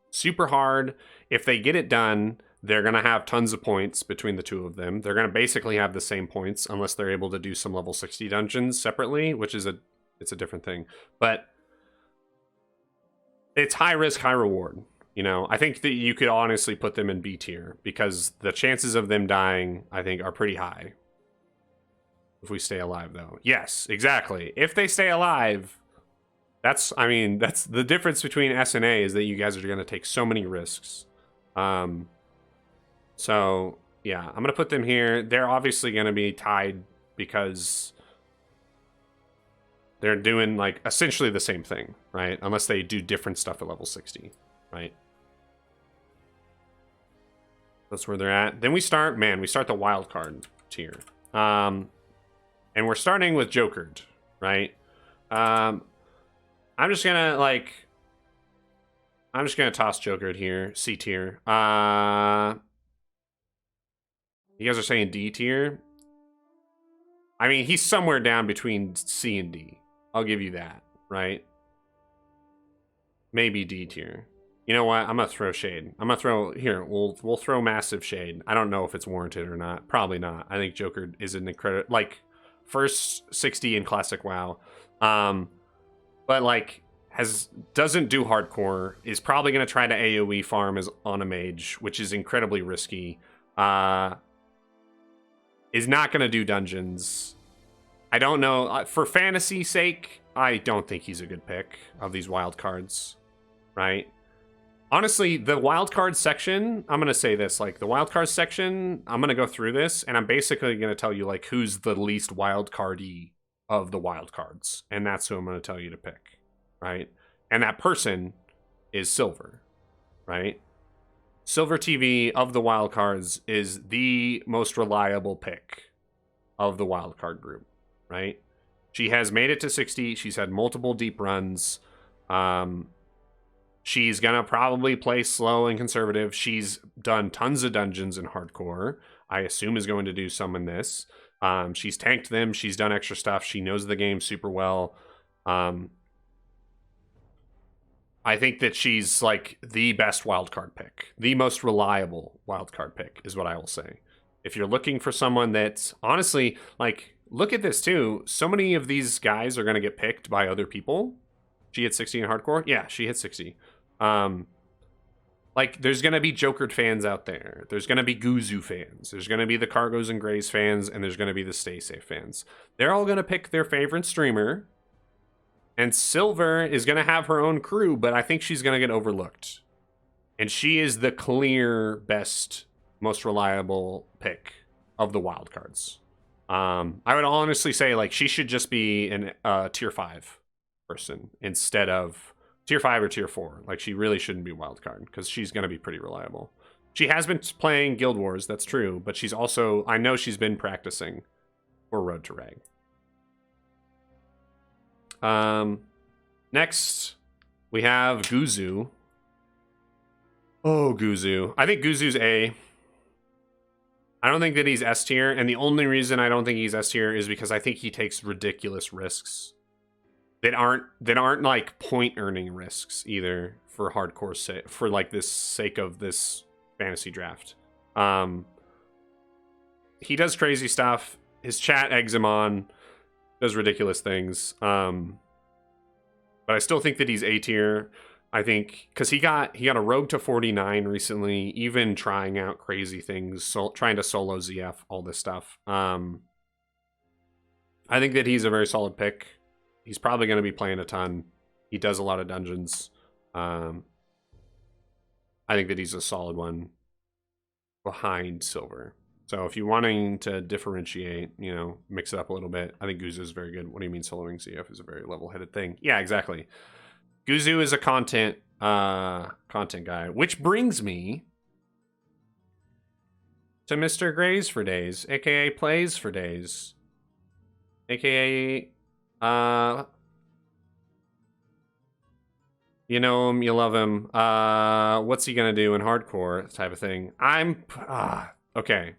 Speaker 1: super hard. If they get it done, they're going to have tons of points between the two of them. They're going to basically have the same points unless they're able to do some level 60 dungeons separately, which is it's a different thing. But it's high risk, high reward. You know, I think that you could honestly put them in B tier because the chances of them dying, I think, are pretty high. If we stay alive, though. Yes, exactly. If they stay alive... That's the difference between S and A is that you guys are going to take so many risks. So, yeah, I'm going to put them here. They're obviously going to be tied because they're doing, like, essentially the same thing, right? Unless they do different stuff at level 60, right? That's where they're at. Then we start the wild card tier. And we're starting with Jokered, right? I'm just gonna toss Jokered here, C tier. You guys are saying D tier? I mean, he's somewhere down between C and D. I'll give you that, right? Maybe D tier. You know what? I'm gonna throw shade. I'm gonna throw here. We'll throw massive shade. I don't know if it's warranted or not. Probably not. I think Jokered is an incredible, like, first 60 in Classic WoW. But like doesn't do hardcore, is probably going to try to AoE farm as on a mage, which is incredibly risky. Is not going to do dungeons. I don't know. For fantasy sake, I don't think he's a good pick of these wild cards, right? Honestly, the wild card section, I'm going to say this, like the wild card section, I'm going to go through this and I'm basically going to tell you like who's the least wild cardy of the wild cards, and that's who I'm going to tell you to pick, right? And that person is Silver, right? Silver TV of the wild cards is the most reliable pick of the wild card group, right? She has made it to 60. She's had multiple deep runs. She's gonna probably play slow and conservative. She's done tons of dungeons in hardcore. I assume is going to do some in this. She's tanked them. She's done extra stuff. She knows the game super well. I think that she's like the best wildcard pick. The most reliable wildcard pick is what I will say. If you're looking for someone that's honestly, like, look at this too. So many of these guys are going to get picked by other people. She hit 60 in hardcore. Yeah, she hit 60. Like, there's going to be Jokered fans out there. There's going to be Guzu fans. There's going to be the Cargos and Grays fans, and there's going to be the Staysafe fans. They're all going to pick their favorite streamer. And Silver is going to have her own crew, but I think she's going to get overlooked. And she is the clear best, most reliable pick of the wildcards. I would honestly say, like, she should just be an tier 5 person instead of tier 5 or tier 4. Like, she really shouldn't be a wild card because she's going to be pretty reliable. She has been playing Guild Wars, that's true, but she's also, I know she's been practicing for Road to Rag. Next, we have Guzu. Oh, Guzu. I think Guzu's A. I don't think that he's S tier, and the only reason I don't think he's S tier is because I think he takes ridiculous risks. That aren't like point earning risks either for hardcore for like this sake of this fantasy draft. He does crazy stuff. His chat eggs him on, does ridiculous things. But I still think that he's A tier. I think because he got a rogue to 49 recently, even trying out crazy things, trying to solo ZF, all this stuff. I think that he's a very solid pick. He's probably going to be playing a ton. He does a lot of dungeons. I think that he's a solid one behind Silver. So if you're wanting to differentiate, you know, mix it up a little bit, I think Guzu is very good. What do you mean soloing ZF is a very level-headed thing? Yeah, exactly. Guzu is a content guy, which brings me to Mr. Grays for Days, aka Plays for Days, aka you know him, you love him. What's he gonna do in hardcore type of thing? Okay.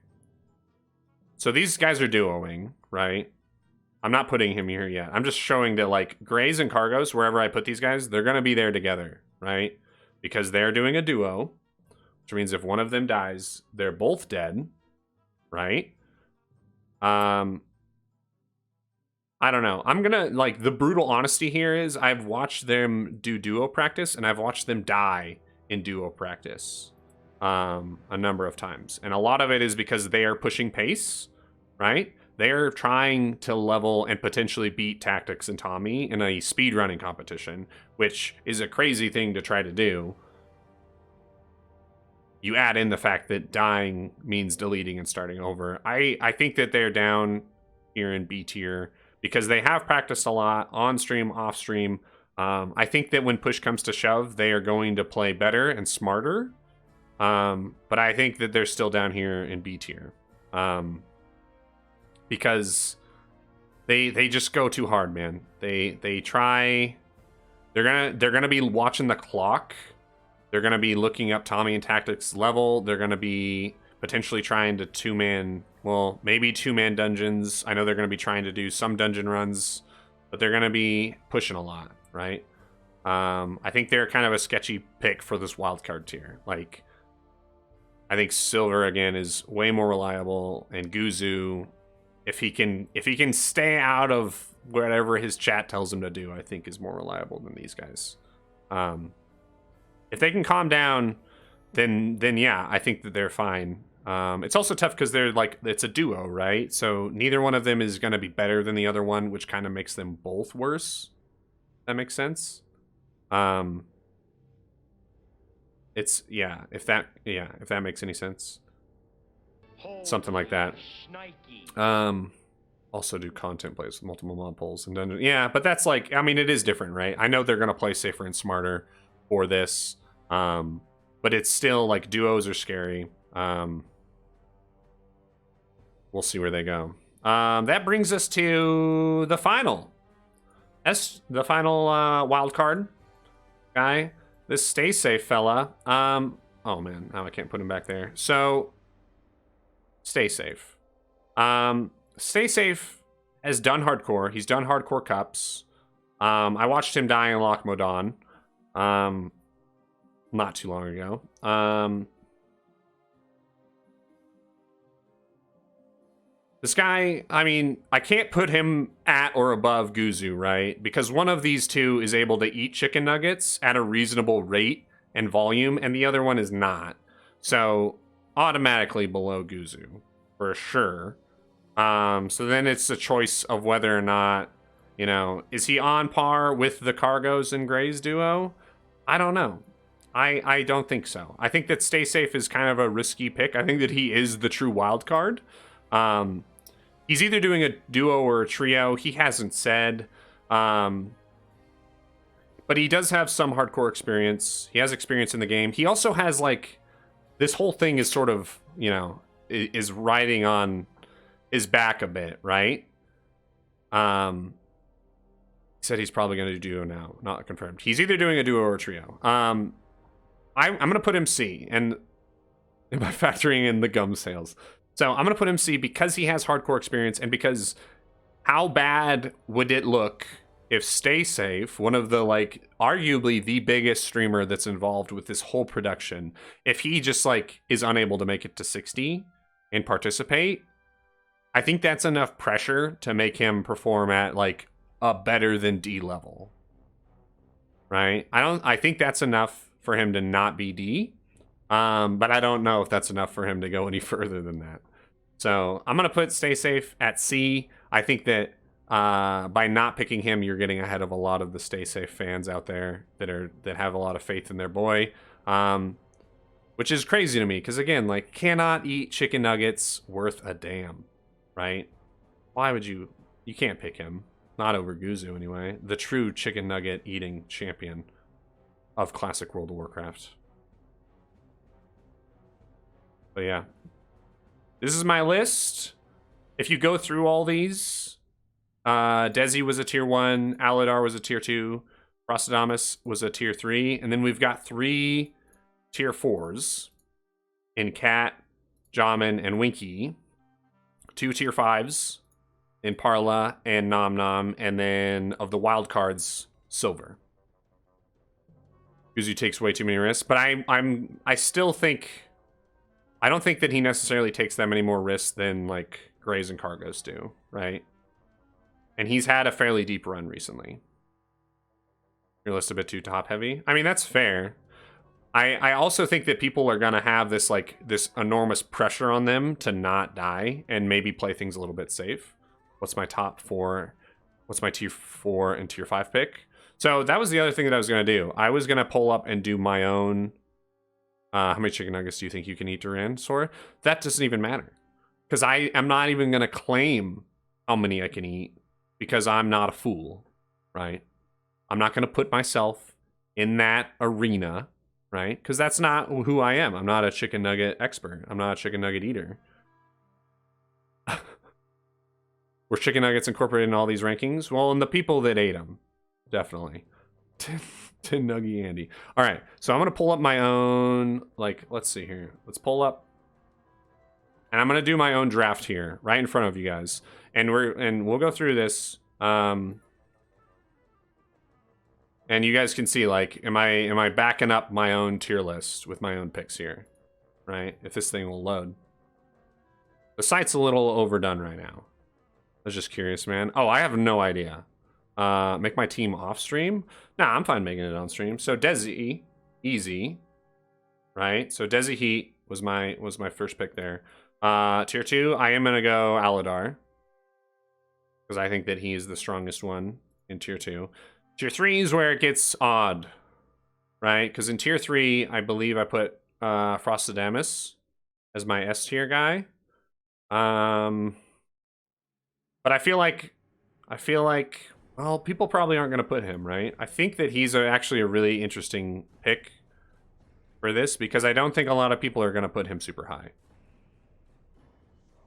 Speaker 1: So these guys are duoing, right? I'm not putting him here yet. I'm just showing that, like, Grays and Cargos, wherever I put these guys, they're gonna be there together, right? Because they're doing a duo, which means if one of them dies, they're both dead, right? I don't know. I'm gonna, like, the brutal honesty here is I've watched them do duo practice and I've watched them die in duo practice a number of times. And a lot of it is because they are pushing pace, right? They're trying to level and potentially beat Tactics and Tommy in a speedrunning competition, which is a crazy thing to try to do. You add in the fact that dying means deleting and starting over. I think that they're down here in B tier because they have practiced a lot on stream, off stream. I think that when push comes to shove, they are going to play better and smarter. But I think that they're still down here in B tier. Because they just go too hard, man. They try. They're gonna be watching the clock. They're gonna be looking up Tommy and Tactics level. They're gonna be potentially trying to maybe two-man dungeons. I know they're gonna be trying to do some dungeon runs, but they're gonna be pushing a lot, right? I think they're kind of a sketchy pick for this wildcard tier. Like, I think Silver again is way more reliable, and Guzu, if he can stay out of whatever his chat tells him to do, I think is more reliable than these guys. If they can calm down, then yeah, I think that they're fine. It's also tough because they're like, it's a duo, right? So neither one of them is going to be better than the other one, which kind of makes them both worse. That makes sense. If that makes any sense. Something like that. Also do content plays with multiple mod polls and dungeon. Yeah, but that's like, I mean, it is different, right? I know they're gonna play safer and smarter for this. But it's still like duos are scary. We'll see where they go. That brings us to the final. The final wild card guy. This Staysafe fella. Oh man, now I can't put him back there. So Staysafe. Staysafe has done hardcore. He's done hardcore cups. I watched him die in Loch Modan. Not too long ago. This guy, I mean, I can't put him at or above Guzu, right? Because one of these two is able to eat chicken nuggets at a reasonable rate and volume, and the other one is not. So, automatically below Guzu, for sure. So then it's a choice of whether or not, you know, is he on par with the Cargos and Grays duo? I don't know. I don't think so. I think that Staysafe is kind of a risky pick. I think that he is the true wild card. He's either doing a duo or a trio. He hasn't said. But he does have some hardcore experience. He has experience in the game. He also has, like, this whole thing is sort of, you know, is riding on his back a bit, right? He said he's probably going to do duo now. Not confirmed. He's either doing a duo or a trio. I'm going to put him C. And by factoring in the gum sales. So I'm going to put him C because he has hardcore experience and because how bad would it look if Staysafe, one of the, like, arguably the biggest streamer that's involved with this whole production, if he just, like, is unable to make it to 60 and participate, I think that's enough pressure to make him perform at, like, a better than D level. Right? I think that's enough for him to not be D. But I don't know if that's enough for him to go any further than that. So I'm going to put Staysafe at C. I think that by not picking him, you're getting ahead of a lot of the Staysafe fans out there that have a lot of faith in their boy. Which is crazy to me because, again, like, cannot eat chicken nuggets worth a damn, right? Why would you? You can't pick him. Not over Guzu, anyway. The true chicken nugget eating champion of classic World of Warcraft. But yeah, this is my list. If you go through all these, Desi was a tier 1, Alidar was a tier 2, Frostadamus was a tier 3, and then we've got 3 tier 4s in Cat, Jamin, and Winky, 2 tier 5s in Parla and Nom Nom, and then of the wild cards, Silver. Guzu takes way too many risks, but I still think. I don't think that he necessarily takes that many more risks than, like, Grays and Cargos do, right? And he's had a fairly deep run recently. Your list a bit too top heavy. I mean, that's fair. I also think that people are gonna have this, like, this enormous pressure on them to not die and maybe play things a little bit safe. What's my top 4? What's my tier 4 and tier 5 pick? So that was the other thing that I was gonna do. I was gonna pull up and do my own. How many chicken nuggets do you think you can eat, Duranasaur? That doesn't even matter. Because I am not even going to claim how many I can eat. Because I'm not a fool, right? I'm not going to put myself in that arena, right? Because that's not who I am. I'm not a chicken nugget expert. I'm not a chicken nugget eater. Were chicken nuggets incorporated in all these rankings? Well, in the people that ate them, definitely. Tin Nuggy Andy. All right, so I'm gonna pull up my own. Like, let's see here. Let's pull up, and I'm gonna do my own draft here, right in front of you guys, and we'll go through this. And you guys can see, like, am I backing up my own tier list with my own picks here, right? If this thing will load. The site's a little overdone right now. I was just curious, man. Oh, I have no idea. Make my team off stream. Nah, I'm fine making it on stream. So Desi, easy, right? So DesiHeat was my first pick there. Tier 2, I am gonna go Alidar because I think that he's the strongest one in tier 2. Tier 3 is where it gets odd, right? Because in tier 3, I believe I put Frostadamus as my S tier guy. But I feel like. Well, people probably aren't going to put him, right? I think that he's actually a really interesting pick for this because I don't think a lot of people are going to put him super high.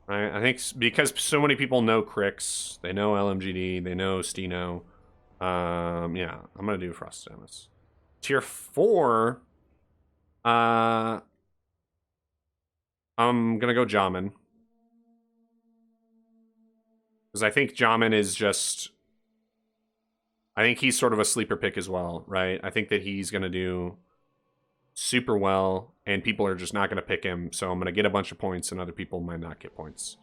Speaker 1: Right? I think because so many people know Krix, they know LMGD, they know Steveno. Yeah, I'm going to do Frostadamus. Tier 4, I'm going to go Jamin. Because I think Jamin is just... I think he's sort of a sleeper pick as well, right? I think that he's going to do super well, and people are just not going to pick him, so I'm going to get a bunch of points, and other people might not get points.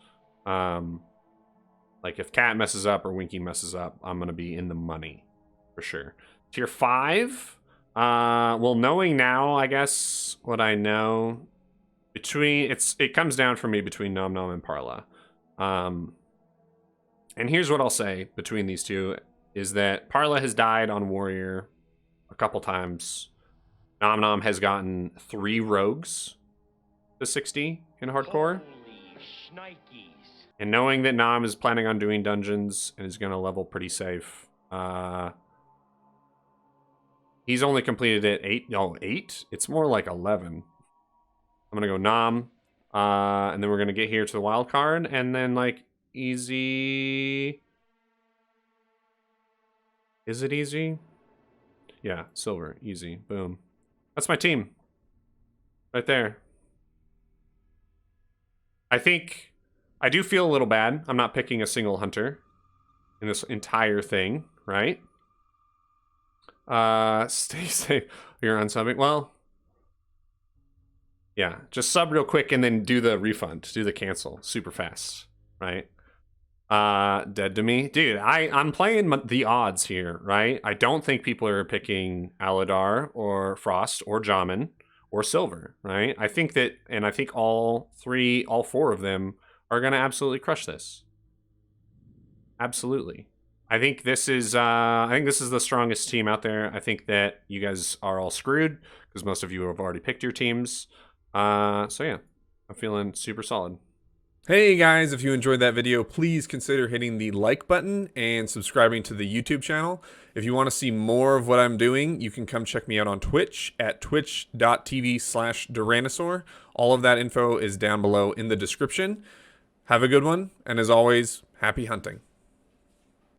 Speaker 1: Like if Cat messes up or Winky messes up, I'm gonna be in the money for sure. Tier 5. Well, knowing now, I guess what I know it comes down for me between Nom Nom and Parla. And here's what I'll say between these two is that Parla has died on Warrior a couple times. Nom Nom has gotten 3 rogues to 60 in hardcore. And knowing that Nom is planning on doing dungeons and is going to level pretty safe, he's only completed it 8. No, 8? It's more like 11. I'm going to go Nom, and then we're going to get here to the wild card, and then like easy. Is it easy? Yeah, silver, easy, boom. That's my team. Right there. I do feel a little bad. I'm not picking a single hunter in this entire thing, right? Stay safe. You're unsubbing. Well, yeah, just sub real quick and then do the refund, do the cancel super fast, right? Dead to me. Dude, I'm playing the odds here, right? I don't think people are picking Alidar or Frost or Jamin or Silver, right? I think that, and I think all 4 of them are going to absolutely crush this. Absolutely. I think this is the strongest team out there. I think that you guys are all screwed because most of you have already picked your teams. So yeah, I'm feeling super solid.
Speaker 2: Hey guys, if you enjoyed that video, please consider hitting the like button and subscribing to the YouTube channel. If you want to see more of what I'm doing, you can come check me out on Twitch at twitch.tv/Duranasaur. All of that info is down below in the description. Have a good one, and as always, happy hunting.